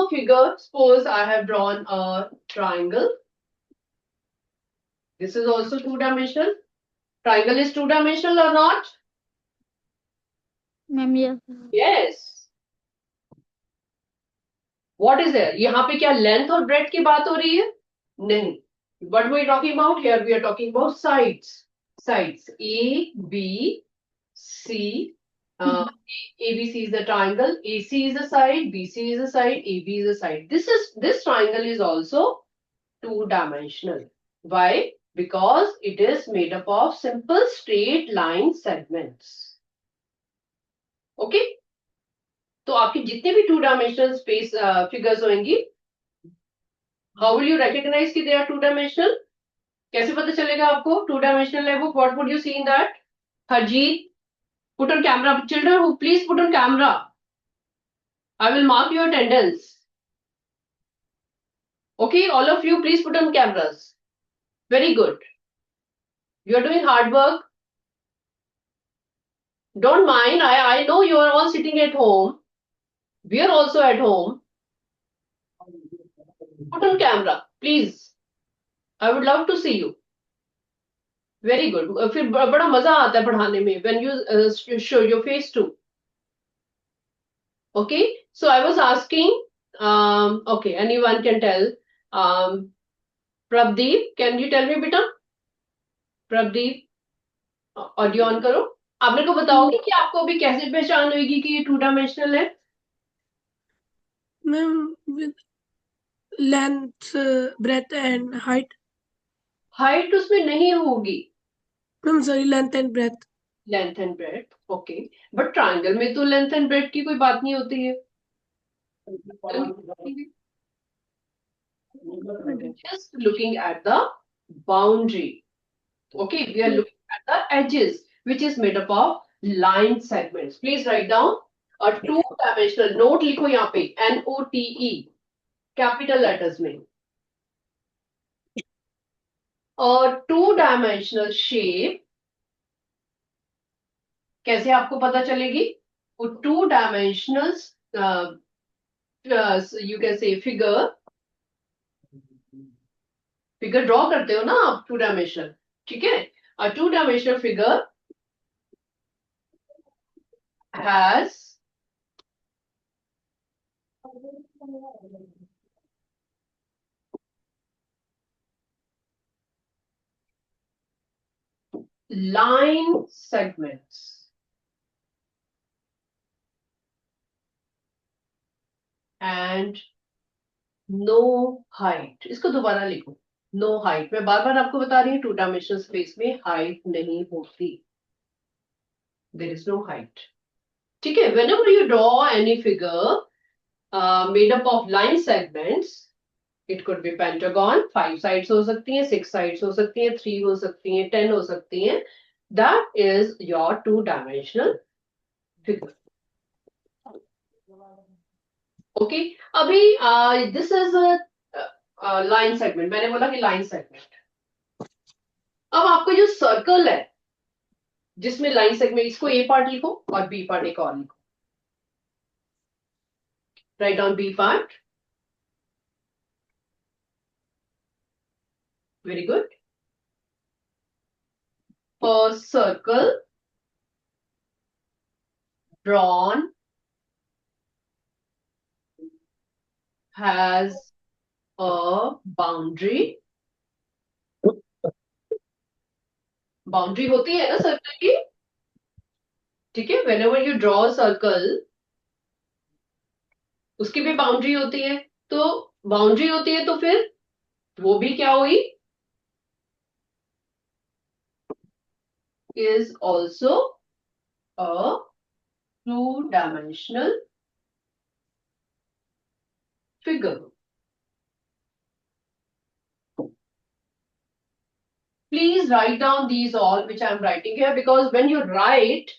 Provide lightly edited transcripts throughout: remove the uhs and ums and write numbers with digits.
a figure. Suppose I have drawn a triangle. This is also two-dimensional. Triangle is two-dimensional or not? Ma'am, yes. Yes. What is there? यहाँ पे क्या length और breadth की बात हो रही है? नहीं. What we are talking about here? We are talking about sides. Sides A, B, C. ABC is the triangle. AC is a side. BC is a side. AB is a side. This triangle is also two-dimensional. Why? Because it is made up of simple straight line segments. Okay? तो आपकी जितने भी two-dimensional space figures होंगी, how will you recognize कि they are two-dimensional? कैसे पता चलेगा आपको two-dimensional है वो? What would you see in that? Harjeet, put on camera. Children, who please put on camera. I will mark your attendance. Okay, all of you, please put on cameras. Very good. You are doing hard work. Don't mind. I know you are all sitting at home. We are also at home. Put on camera, please. I would love to see you. Very good. फिर बड़ा मजा आता है पढ़ाने में when you show your face too. Okay. So I was asking. Okay. Anyone can tell. Prabdeep, can you tell me बेटा? Pradeep, audio on करो. आप मेरे को बताओगे कि आपको अभी कैसे पहचान होगी कि ये टू डायमेंशनल है? Ma'am with length, breadth and height. Height उसमें नहीं होगी. Ma'am sorry, length and breadth. Length and breadth. Okay. But triangle में तो लेंथ एंड ब्रेथ की कोई बात नहीं होती है. Just looking at the boundary. Okay, we are looking at the edges, which is made up of line segments. Please write down a two-dimensional. Note लिखो यहाँ पे NOTE, capital letters में. A two-dimensional shape. कैसे आपको पता चलेगी? वो two-dimensional, you can say figure. Figure draw करते हो ना आप two-dimensional. ठीक है? A two-dimensional figure has line segments and no height. इसको दोबारा लिखो. No height. मैं बार बार आपको बता रही हूँ two-dimensional space में height नहीं होती. There is no height. ठीक है? Whenever you draw any figure made up of line segments, it could be pentagon, 5 sides हो सकती हैं, 6 sides हो सकती हैं, 3 हो सकती हैं, 10 हो सकती हैं. That is your two-dimensional figure. Okay. अभी this is a line segment. मैंने बोला कि line segment. अब आपको जो सर्कल है जिसमें लाइन सेगमेंट, इसको ए पार्ट लिखो और बी पार्ट एक और लिखो. Write down B part. Very good. A circle drawn has a boundary. Boundary होती है ना सर्कल की. ठीक है? Whenever you draw a circle, उसकी भी बाउंड्री होती है. तो बाउंड्री होती है तो फिर वो भी क्या हुई? Is also a two-dimensional figure. Please write down these all which I am writing here, because when you write,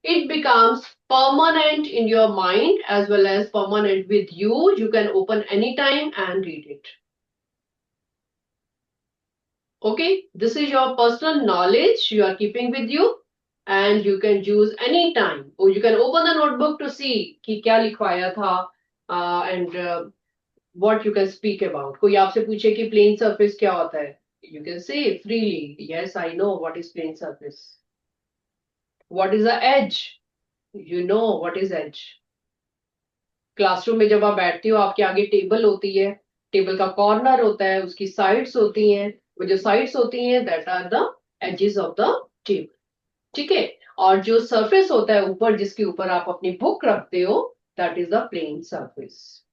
it becomes permanent in your mind as well as permanent with you. You can open anytime and read it. Okay, this is your personal knowledge you are keeping with you and you can use anytime. Or you can open the notebook to see कि क्या लिखवाया था and what you can speak about. कोई आपसे पूछे कि plane surface क्या होता है, you can say freely, yes, I know what is plane surface. What is the edge? You know what is edge. Classroom में जब आप बैठते हो, आपके आगे टेबल होती है, टेबल का कॉर्नर होता है, उसकी साइड्स होती हैं, वो जो साइड्स होती हैं that are the edges of the table, ठीक है। और जो सरफेस होता है ऊपर, जिसके ऊपर आप अपनी बुक रखते हो, that is the plane surface,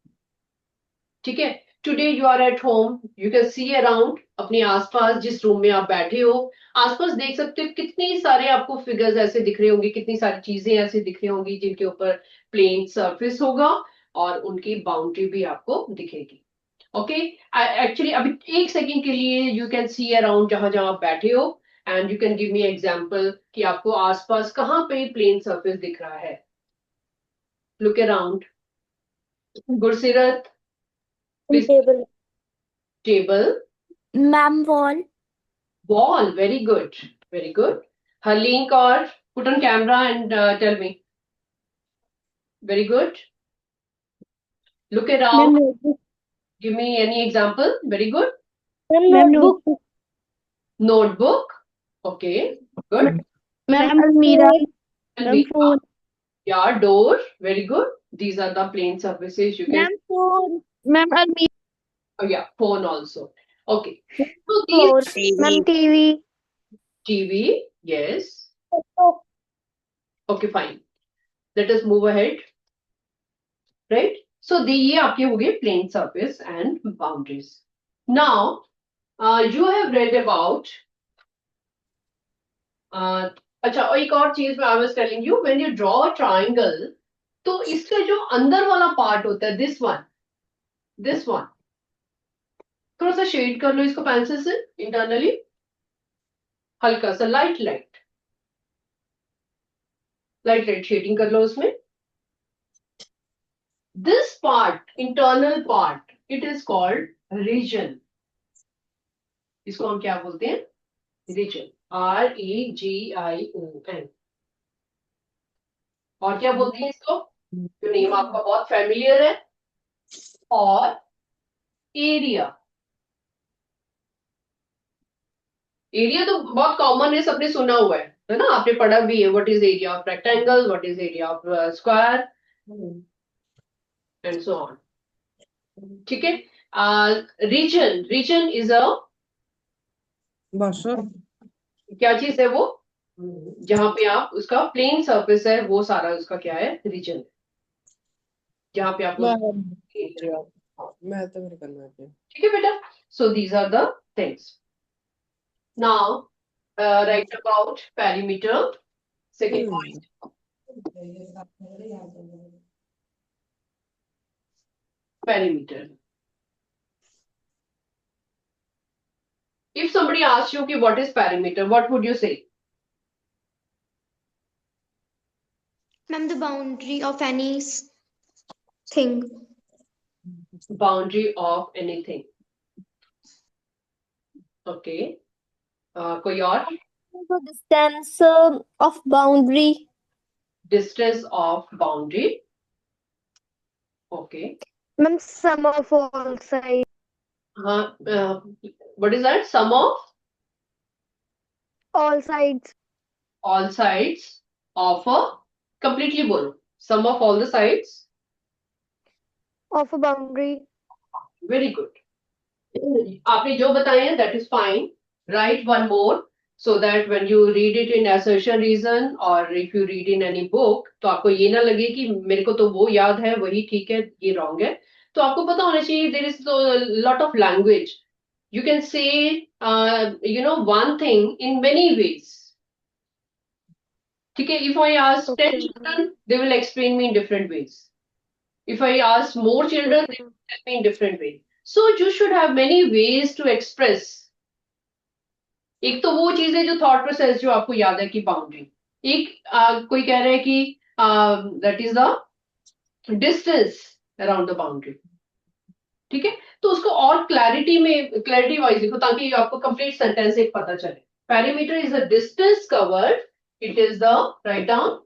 ठीक है। Today you are at home, you can see around, अपने आसपास जिस रूम में आप बैठे हो, आसपास देख सकते हो कितने सारे आपको फिगर्स ऐसे दिख रहे होंगे, कितनी सारी चीजें ऐसे दिख रही होंगी जिनके ऊपर प्लेन सरफेस होगा और उनकी बाउंड्री भी आपको दिखेगी। ओके, एक्चुअली अभी एक सेकंड के लिए यू कैन सी अराउंड जहां जहां आप बैठे हो, and you can give me example कि आपको आसपास कहाँ पे प्लेन सरफेस दिख रहा है। Look around. Gursirat, please. Table. Table. Ma'am wall. Wall, very good, very good. Her link or put on camera and tell me. Very good. Look around. Notebook. Give me any example. Very good. Ma'am notebook. Notebook. Okay. Good. Ma'am अलमीरा। Ma'am Almirah. Phone. Yeah, door. Very good. These are the plane surfaces you can. Ma'am phone. Ma'am अलमीरा। Oh yeah, phone also. Okay. So these और ma'am TV. TV. Yes. Okay, fine. Let us move ahead. Right. So ये आपके हो गए plane surface and boundaries. Now, you have read about. अच्छा, और एक और चीज मैं I was telling you, when you draw a triangle, तो इसका जो अंदर वाला पार्ट होता है, this one, थोड़ा सा शेड कर लो इसको पेंसिल से इंटरनली, हल्का सा लाइट शेडिंग कर लो उसमें। This part, internal part, it is called region. इसको हम क्या बोलते हैं? रीजन। REGION। और क्या बोलते हैं इसको? जो नेम आपका बहुत फेमिलियर है। और एरिया। एरिया तो बहुत कॉमन है, सबने सुना हुआ है ना, आपने पढ़ा भी है। What is area of rectangle, what is area of square, and so on, ठीक है। रीजन इज अ, क्या चीज है वो? जहां पे आप, उसका प्लेन सरफेस है, वो सारा उसका क्या है? रीजन। जहां पे आप मैं तो मेरे करना है। ठीक है बेटा। So these are the things. Now write about perimeter, second point. Perimeter. If somebody asks you, what is perimeter, what would you say? Ma'am the boundary of anything. Boundary of anything. Okay. कोई और? Distance of boundary. Distance of boundary. Okay. Ma'am sum of all side. What is that? Sum of all sides all sides of a, completely बोलो, sum of all the sides. Of a boundary. Very good. आपने जो बताए हैं that is fine. Write one more so that when you read it in assertion reason or if you read in any book, तो आपको ये ना लगे कि मेरे को तो वो याद है, वही ठीक है, ये wrong है। तो आपको पता होना चाहिए there is a lot of language. You can say one thing in many ways. ठीक है? If I ask 10 children, they will explain me in different ways. If I ask more children, they will tell me in different ways. So you should have many ways to express. एक तो वो चीज है जो thought process जो आपको याद है कि बाउंड्री। एक कोई कह रहा है कि that is the distance around the boundary, ठीक है। तो उसको और क्लैरिटी वाइज लिखो ताकि आपको कंप्लीट सेंटेंस एक पता चले। Perimeter is the distance covered, it is the, write down,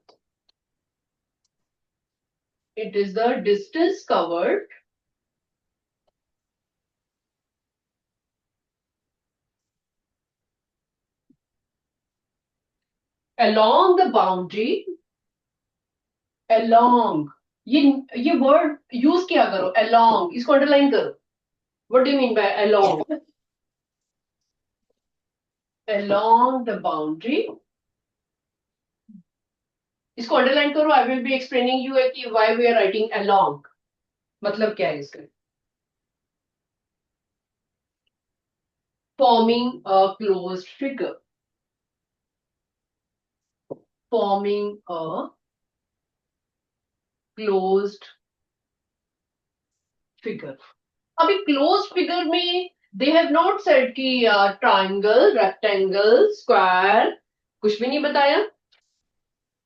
it is the distance covered along the boundary, along, ये वर्ड यूज किया करो, along, इसको अंडरलाइन करो. What do you mean by along? Along the boundary. इसको underline करो. I will be explaining you कि why we are writing along. मतलब क्या है इसका? Forming a closed figure. Forming a closed figure. अभी closed figure में they have not said कि triangle, rectangle, square, कुछ भी नहीं बताया.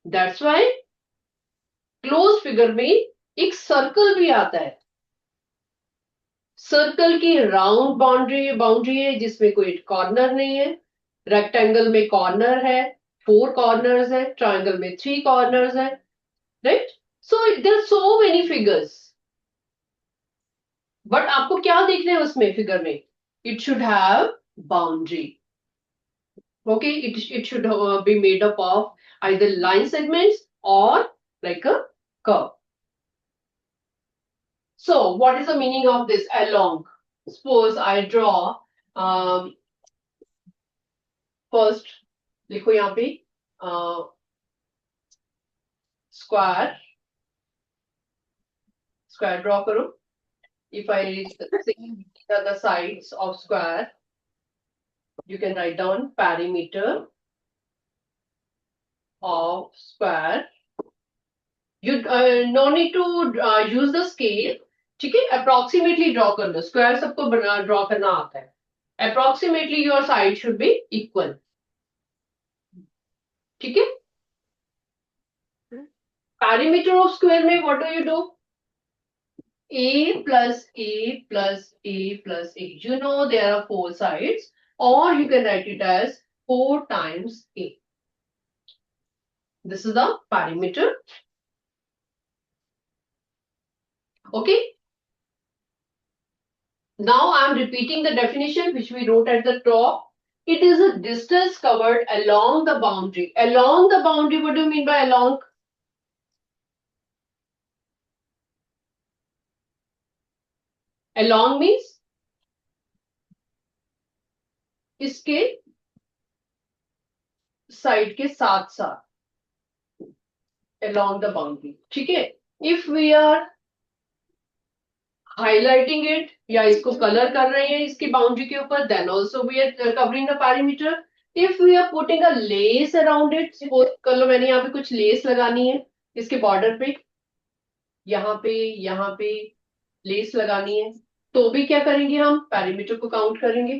That's why closed figure में एक सर्कल भी आता है. सर्कल की राउंड बाउंड्री है जिसमें कोई कॉर्नर नहीं है. रेक्टेंगल में कॉर्नर है, 4 कॉर्नर्स है. ट्रायंगल में 3 कॉर्नर्स है. Right? So there are so many figures. But आपको क्या देखना है उसमें फिगर में? It should have boundary. Okay, it should be made up of either line segments or like a curve. So what is the meaning of this along? Suppose I draw first, लिखो यहाँ पे square draw करो. If I say the sides of square, you can write down perimeter of square. You no need to use the scale. ठीक है, approximately draw कर लो. Square सबको draw करना आता है. Approximately your side should be equal. ठीक है. Perimeter of square में what do you do? A plus A plus A plus A. You know there are 4 sides, or you can write it as 4 times A. This is the perimeter. Okay. Now I am repeating the definition which we wrote at the top. It is a distance covered along the boundary. Along the boundary, what do you mean by along? Along means इसके side के साथ साथ. Along the boundary. ठीक है. If we are highlighting it या इसको colour कर रहे हैं इसकी बाउंड्री के ऊपर, then also we are covering the perimeter. If we are putting a lace around it, suppose कर लो मैंने यहाँ पे कुछ लेस लगानी है इसके बॉर्डर पे, यहाँ पे लेस लगानी है, तो भी क्या करेंगे हम? पैरीमीटर को काउंट करेंगे.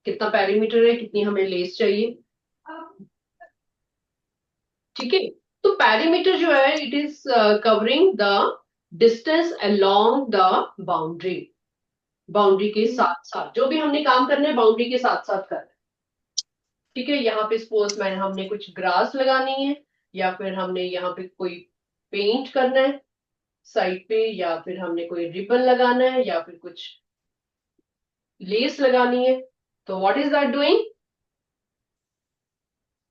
कितना पैरीमीटर है, कितनी हमें लेस चाहिए. ठीक है. तो पैरीमीटर जो है it is covering the distance along the boundary. Boundary के साथ साथ जो भी हमने काम करना है बाउंड्री के साथ साथ करना है. ठीक है. यहाँ पे सपोज मैं हमने कुछ ग्रास लगानी है, या फिर हमने यहाँ पे कोई पेंट करना है साइड पे, या फिर हमने कोई रिबन लगाना है, या फिर कुछ लेस लगानी है. तो what is that doing?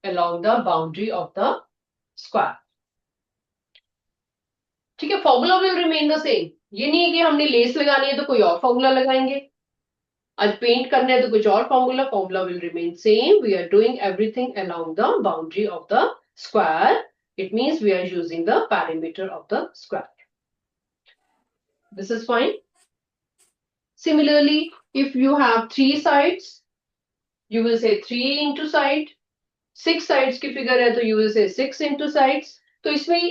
along the boundary of the square. ठीक है. Formula will remain the same. ये नहीं है कि हमने लेस लगानी है तो कोई और फॉर्मूला लगाएंगे, आज पेंट करना है तो कुछ और formula will remain same. We are doing everything along the boundary of the square. It means we are using the perimeter of the square. This is fine. Similarly, if you have 3 sides, you will say 3 into side. 6 sides की figure है तो you will say 6 into sides. तो इसमें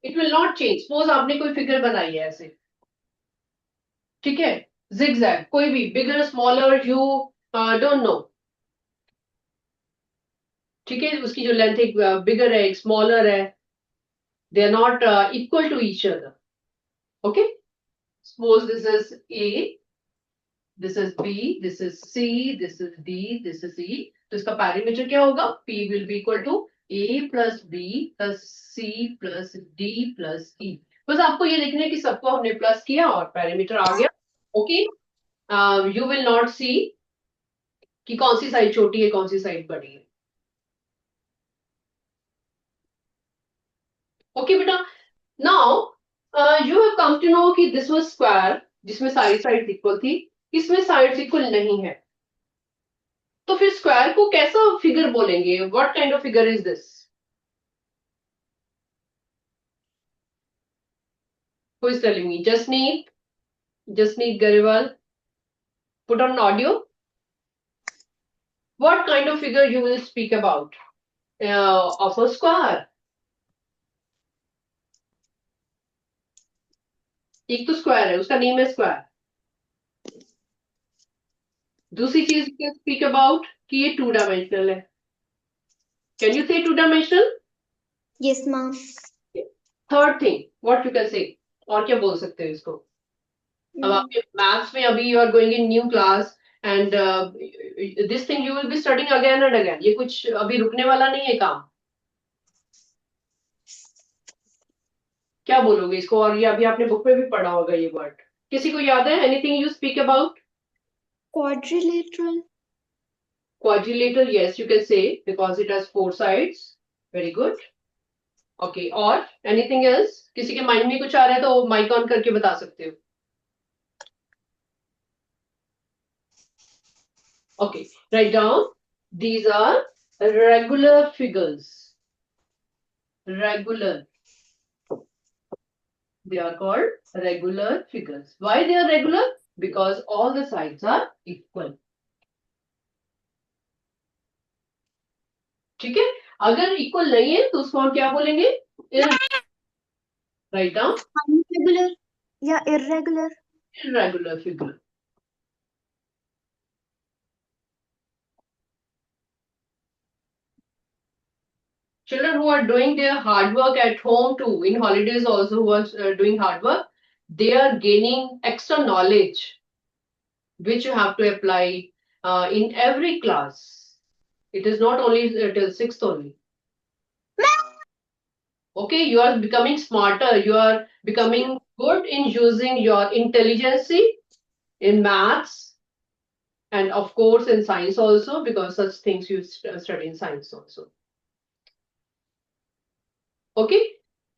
it will not change. Suppose आपने कोई figure बनाई है ऐसे, ठीक है, zigzag, कोई भी bigger smaller you don't know. ठीक है. उसकी जो लेंथ एक बिगर है एक स्मॉलर है, they are not equal to each other. Okay. Suppose this is A, this is B, this is C, this is D, this is E. तो इसका पैरीमीटर क्या होगा? P will be equal to A plus B plus C plus D plus E. बस आपको ये देखना है कि सबको हमने प्लस किया और पैरीमीटर आ गया. Okay. You will not see कि कौन सी साइड छोटी है, कौन सी साइड बड़ी है। ओके बेटा, now you have come to know कि दिस वाज स्क्वायर जिसमें सारी साइड इक्वल थी, इसमें साइड्स इक्वल नहीं है, तो फिर स्क्वायर को कैसा फिगर बोलेंगे? What kind of figure is this? Who is telling me? Jasneet Garewal, put on audio. What kind of figure you will speak about of a square? एक तो स्क्वायर है, उसका नेम है स्क्वायर। दूसरी चीज यू स्पीक अबाउट कि ये 2 dimensional है। कैन यू से 2 dimensional? Yes, ma'am. Third thing what you can say, और क्या बोल सकते हो इसको? अब आपके मैथ्स में अभी you are going in new class and this thing you will be studying again and again, ये कुछ अभी रुकने वाला नहीं है काम। क्या बोलोगे इसको? और ये अभी आपने बुक में भी पढ़ा होगा ये वर्ड, किसी को याद है? Anything you speak about? Quadrilateral. Quadrilateral, yes, you can say because it has 4 sides. Very good. Okay, और anything else? किसी के माइंड में कुछ आ रहा है तो माइक ऑन करके बता सकते हो। Okay, write down. These are regular figures. Regular. They are called regular figures. Why they are regular? Because all the sides are equal. ठीक है, अगर इक्वल नहीं है तो उसको हम क्या बोलेंगे? Write down. Irregular. Yeah, irregular. Irregular figure. Children who are doing their hard work at home too, in holidays also, who are doing hard work, they are gaining extra knowledge which you have to apply in every class. It is not only till 6th only. Okay, you are becoming smarter, you are becoming good in using your intelligence in maths and of course in science also, because such things you study in science also. Okay,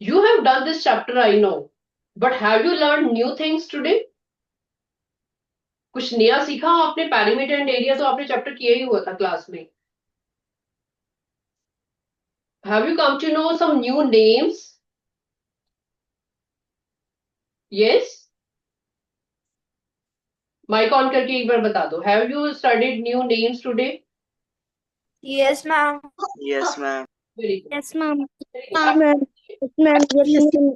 you have done this chapter, I know, but have you learned new things today? कुछ नया सीखा आपने? Parameter and area तो आपने chapter किया ही हुआ था class में। Have you come to know some new names? Yes? Mike on करके एक बार बता दो। Have you studied new names today? Yes, ma'am. Yes, ma'am. Very good. Yes, ma'am. Very good. Ma'am. Yes, ma'am.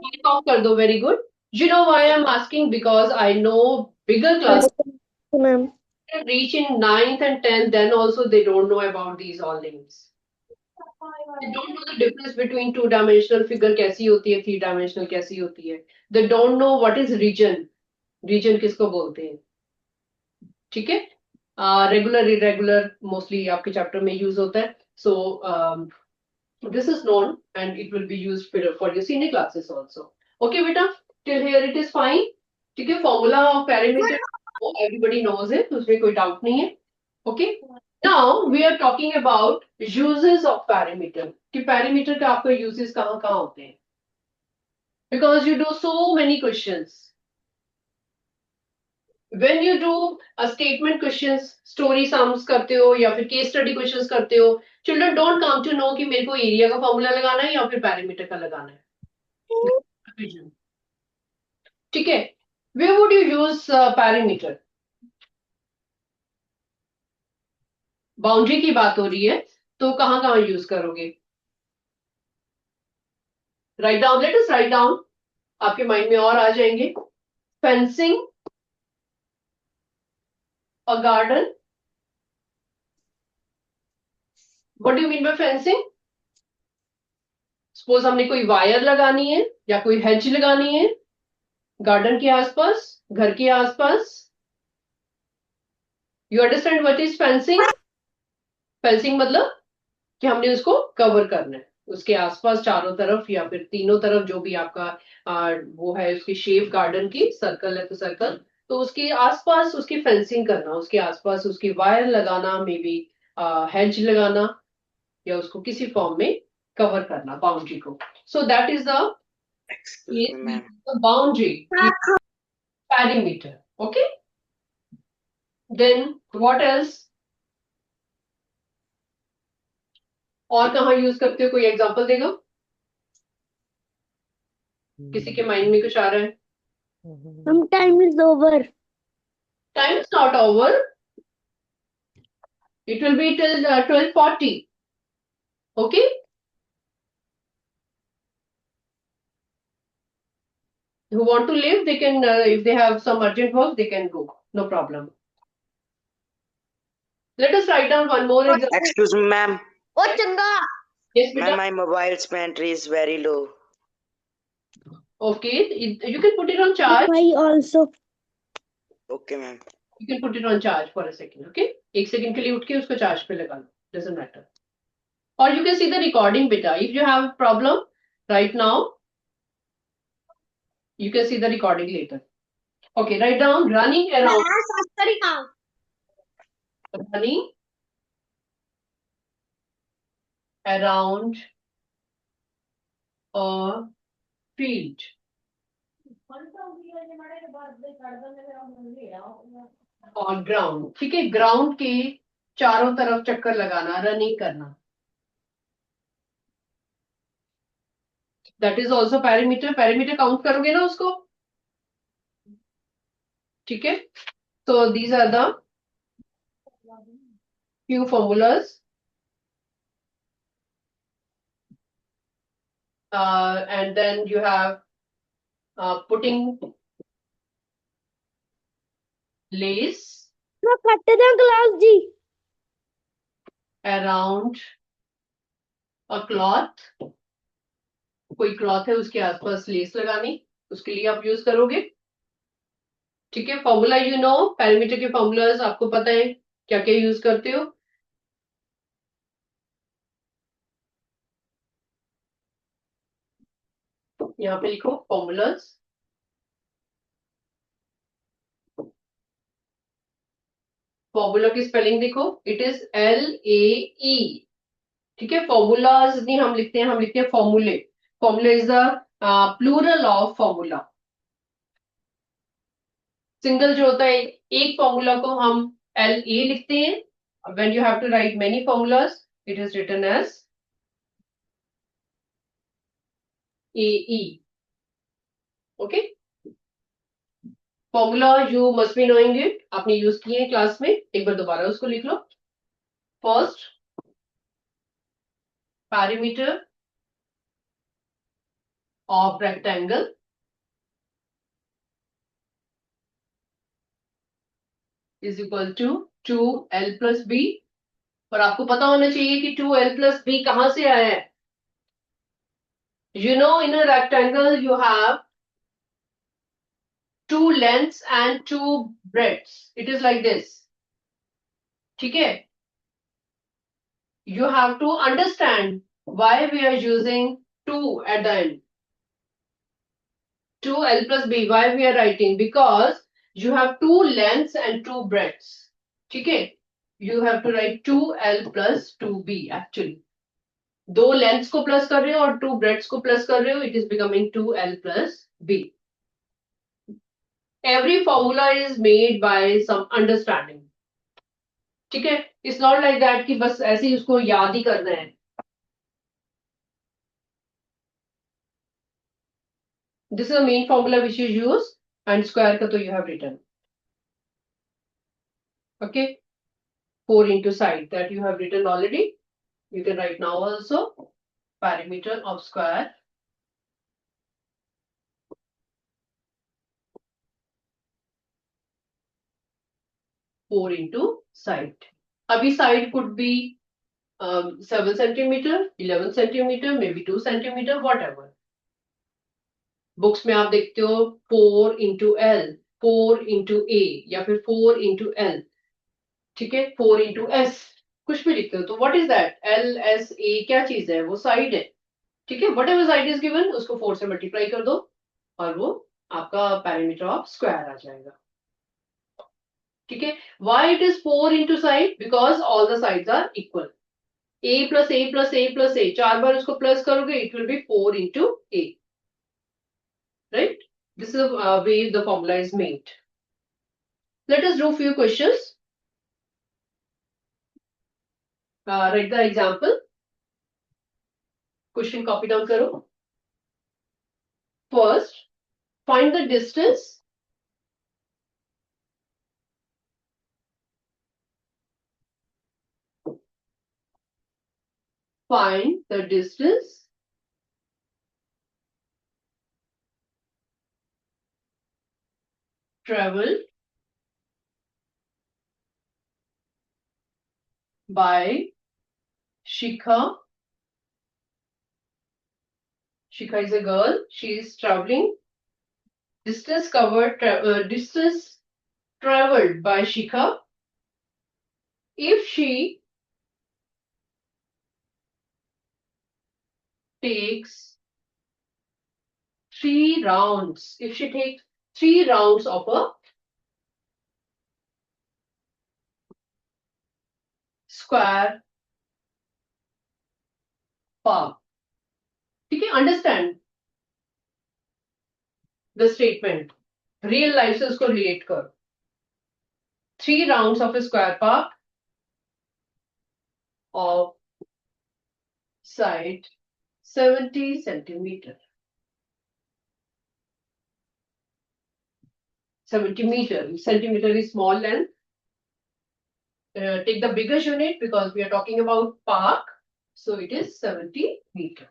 Mic off कर दो। Very good. You know why I'm asking? Because I know bigger class Ma'am. reach in 9th and 10th, then also they don't know about these all names. They don't know the difference between 2-dimensional figure कैसी होती है, 3-dimensional कैसी होती है। They don't know what is region. Region किसको बोलते हैं? ठीक है, रेगुलर इरेगुलर मोस्टली आपके चैप्टर में यूज होता है। So this is known and it will be used for your senior classes also. Okay बेटा, till here it is fine. ठीक है, formula of parameter everybody knows it, उसमें कोई doubt नहीं है। Okay, now we are talking about uses of parameter, कि parameter का आपका यूजेस कहाँ कहाँ होते हैं, because you do so many questions. When you do a statement questions, story sums करते हो या फिर case study questions करते हो, children don't come to know कि मेरे को एरिया का फॉर्मूला लगाना है या फिर पैरामीटर का लगाना है। ठीक है, where would you use parameter? Boundary की बात हो रही है तो कहाँ कहाँ यूज करोगे? Write down, let us write down, आपके माइंड में और आ जाएंगे। Fencing, a garden. What do you mean by fencing? Suppose हमने कोई वायर लगानी है या कोई हेज लगानी है गार्डन के आसपास, घर के आसपास। You understand what is fencing? Fencing मतलब कि हमने उसको कवर करना है, उसके आसपास चारों तरफ या फिर तीनों तरफ जो भी आपका वो है उसकी शेप गार्डन की, सर्कल है तो सर्कल, तो उसके आसपास उसकी फेंसिंग करना, उसके आसपास उसकी वायर लगाना, मे बी हेज लगाना, या उसको किसी फॉर्म में कवर करना बाउंड्री को. So that is the Excuse me, ma'am. Boundary perimeter. Okay, then what else, और कहाँ यूज करते हो, कोई एग्जांपल देगा? किसी के माइंड में कुछ आ रहा है? Time is over. Time is not over. It will be till 12:40. Okay? Who want to leave, they can, if they have some urgent work, they can go. No problem. Let us write down one more example. Excuse me, ma'am. Oh, changa. Yes, Ma'am, beta. my mobile's battery is very low. Okay, you can put it on charge. I also. Okay, ma'am. You can put it on charge for a second. Okay? एक second के लिए उठ के उसको charge पे लगा लो. Doesn't matter. Or you can see the recording, beta. If you have a problem right now, you can see the recording later. Okay, write down running around. Running around a field. On ground. ठीक है, ground के चारों तरफ चक्कर लगाना, running करना. That is also parameter. Parameter count करोगे ना उसको? ठीक है, so these are the few formulas, and then you have putting lace around a cloth. कोई क्लॉथ है उसके आसपास लेस लगानी, उसके लिए आप यूज करोगे. ठीक है, फॉर्मूला यू नो, पैरामीटर के फॉर्मूलाज आपको पता है क्या क्या यूज करते हो. यहाँ पे लिखो फॉर्मूलाज. फॉर्मूला की स्पेलिंग देखो, इट इज LAE. ठीक है, फॉर्मूलाज नहीं हम लिखते हैं, हम लिखते हैं फॉर्मूले. Formula is the plural of formula. Single जो होता है, एक फॉर्मूला को हम LA लिखते हैं. When you have to write many formulas, it is written as AE. Okay, formula you must be knowing it. आपने यूज किए हैं क्लास में, एक बार दोबारा उसको लिख लो. First, perimeter of rectangle is equal to 2L plus B. और आपको पता होना चाहिए कि 2L plus B कहां से आया है. You know, in a rectangle you have two lengths and two breadths. It is like this. ठीक है, you have to understand why we are using 2 at the end. 2L plus B. Why we are writing? Because you have two lengths and two breadths. ठीक है, you have to write 2L plus 2B actually. दो lengths को plus कर रहे हो और to breads को plus कर रहे हो, it is becoming 2L plus B. Every formula is made by some understanding. ठीक है, इट्स नॉट लाइक दैट कि बस ऐसे ही उसको याद ही करना है. This is the main formula which is use, and square का तो you have written. Okay, 4 into side that you have written already. You can write now also. Perimeter of square four into side. Abhi side could be 7 centimeter, 11 centimeter, maybe 2 centimeter, whatever. Books में आप देखते हो 4 into L, 4 into A, या फिर 4 into L. ठीक है, 4 into S, कुछ भी लिखते हो तो व्हाट इज दैट? LSA क्या चीज है? वो साइड है. ठीक है, what ever side is given उसको 4 से मल्टीप्लाई कर दो और वो आपका पैरामीटर ऑफ स्क्वायर आ जाएगा. ठीक है. Why it is 4 into side? Because all the sides are equal. A plus A plus A plus A. 4 बार उसको प्लस करोगे, it will be 4 into A. Right? This is the way the formula is made. Let us do few questions. Write the example. Question copy down करो. First, find the distance traveled by Shikha. Shikha is a girl. She is traveling. Distance traveled by Shikha. If she takes 3 rounds, if she takes 3 rounds of a square park. ठीक है, understand the statement. Real life से उसको relate करो. 3 rounds of a square park of side 70 centimeter. 70 meter. Centimeter is small length. Take the biggest unit because we are talking about park. So it is 70 meter.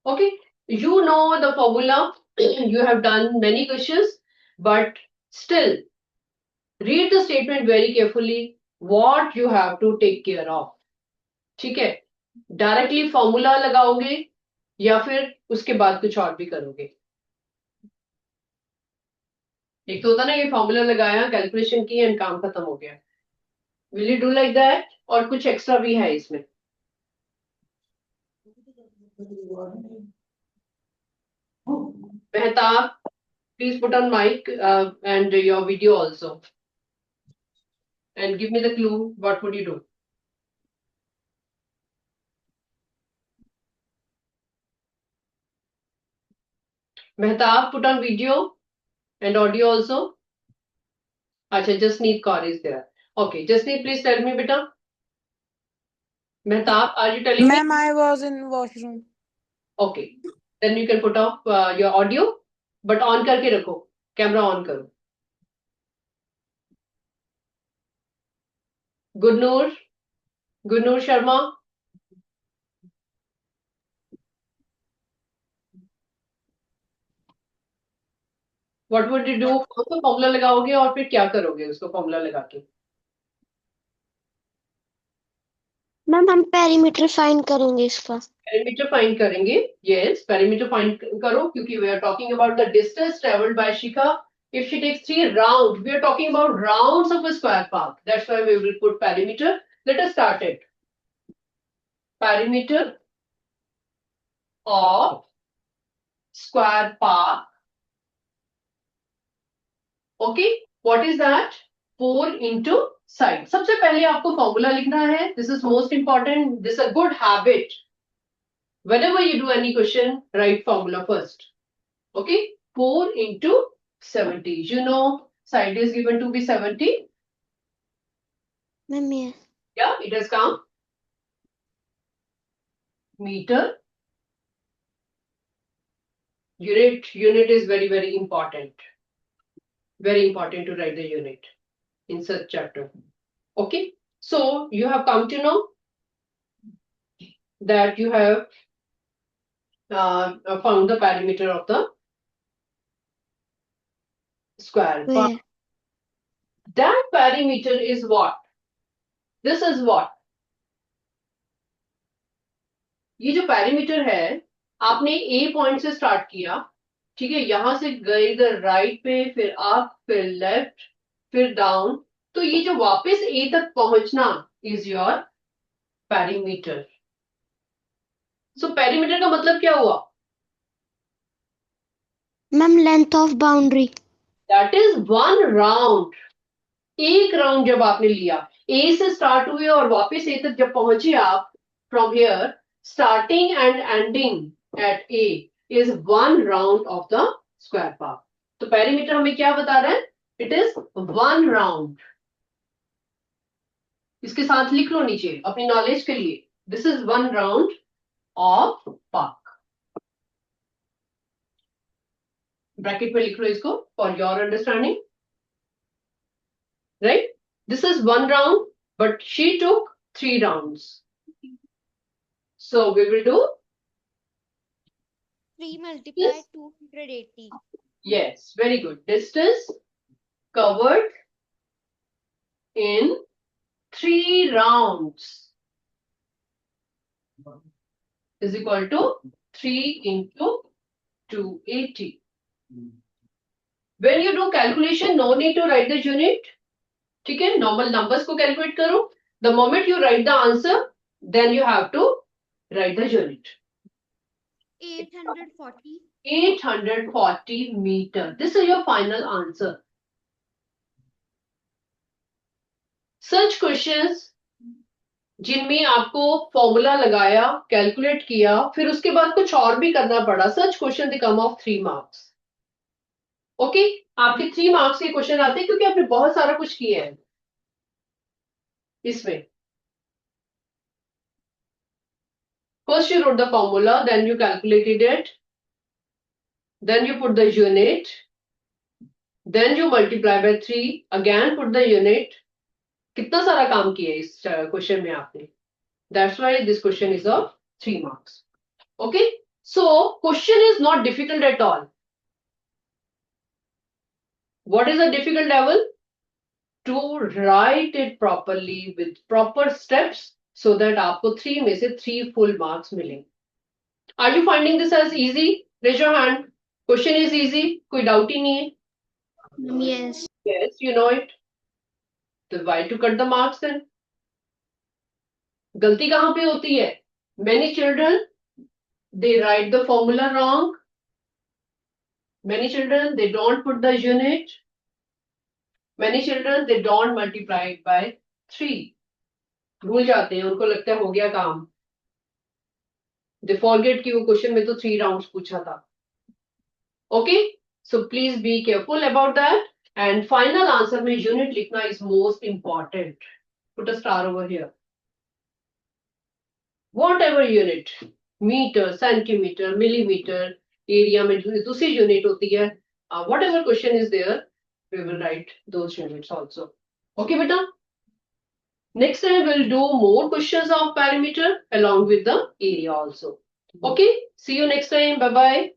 Okay. You know the formula. You have done many questions, but still read the statement very carefully. What you have to take care of. ठीक है. Directly formula लगाओगे या फिर उसके बाद कुछ और भी करोगे. एक तो होता ना ये फॉर्मूला लगाया, कैलकुलेशन की एंड काम खत्म हो गया. Will you do like that और कुछ एक्स्ट्रा भी है इसमें? Mehtab, please put on mic and your video also. And give me the clue. What would you do? Mehtab, put on video and audio also. Acha, Jasneet Kaur is there. Okay, Jasneet, please tell me, beta. Mehtab, are you telling me? Ma'am, I was in washroom. Okay, then you can put off your audio, but on करके रखो. Camera on करो. Gurnur Sharma. What would you do? कौन सा formula लगाओगे और फिर क्या करोगे उसको फॉर्मूला लगा के? मैम हम पेरीमीटर फाइंड करेंगे इसका. Perimeter find करेंगे. Yes, perimeter find करो क्योंकि we are talking about the distance traveled by Shikha. If she takes 3 rounds, we are talking about rounds of a square park. That's why we will put perimeter. Let us start it. Perimeter of square park. Okay, what is that? 4 into side. सबसे पहले आपको formula लिखना है. This is most important. This is a good habit. Whenever you do any question, write formula first. Okay, 4 into 70. You know, side is given to be 70. Ma'am ये Yeah, it has come. Meter. Unit is very, very important. Very important to write the unit in such chapter. Okay, so you have come to know that you have found the perimeter of the square. But where that perimeter is what? This is what? ये जो perimeter है, आपने ए point से start किया, ठीक है, यहां से गए इधर राइट पे, फिर अप, फिर लेफ्ट, फिर डाउन, तो ये जो वापस ए तक पहुंचना is your perimeter. So perimeter का मतलब क्या हुआ? Ma'am length of boundary. That is 1 round. एक राउंड जब आपने लिया, ए से स्टार्ट हुए और वापस ए तक जब पहुंचे आप, from here starting and ending eight A is 1 round of the square path. तो पेरीमीटर हमें क्या बता रहा है? It is 1 round. इसके साथ लिख लो नीचे अपनी नॉलेज के लिए, this is 1 round of park. Bracket में लिख लो इसको for your understanding. Right? This is 1 round, but she took 3 rounds. So we will do, 3 multiplied 280. yes, very good. Distance covered in 3 rounds is equal to 3 into 280. When you do calculation, no need to write the unit. ठीक है, normal numbers को calculate करो. The moment you write the answer, then you have to write the unit. 840. 840 meter. This is your final answer. Such questions जिनमें आपको formula लगाया, calculate किया, फिर उसके बाद कुछ और भी करना पड़ा, such question they come of 3 marks. Okay, आपके 3 मार्क्स के क्वेश्चन आते हैं क्योंकि आपने बहुत सारा कुछ किया है इसमें. First you wrote the formula, then you calculated it, then you put the unit, then you multiply by 3, again put the unit. कितना सारा काम किया है इस क्वेश्चन में आपने. That's why this question is of 3 marks. Okay, so question is not difficult at all. What is a difficult level? To write it properly with proper steps so that आपको 3 में से 3 full marks मिलेंगे. Are you finding this as easy? Raise your hand. Question is easy. कोई doubt ही नहीं है. Yes. Yes, you know it. So why to cut the marks then? गलती कहाँ पे होती है? Many children, they write the formula wrong. Many children, they don't put the unit. Many children, they don't multiply it by 3. भूल जाते हैं, उनको लगता है हो गया काम. They forget कि वो क्वेश्चन में तो 3 राउंड्स पूछा था. Okay, so please be careful about that. And final answer में unit लिखना is most important. Put a star over here. Whatever unit, meter, centimeter, millimeter, area में दूसरी unit होती है. Whatever question is there, we will write those units also. Okay, beta? Next time we'll do more questions of perimeter along with the area also. Okay, see you next time. Bye bye.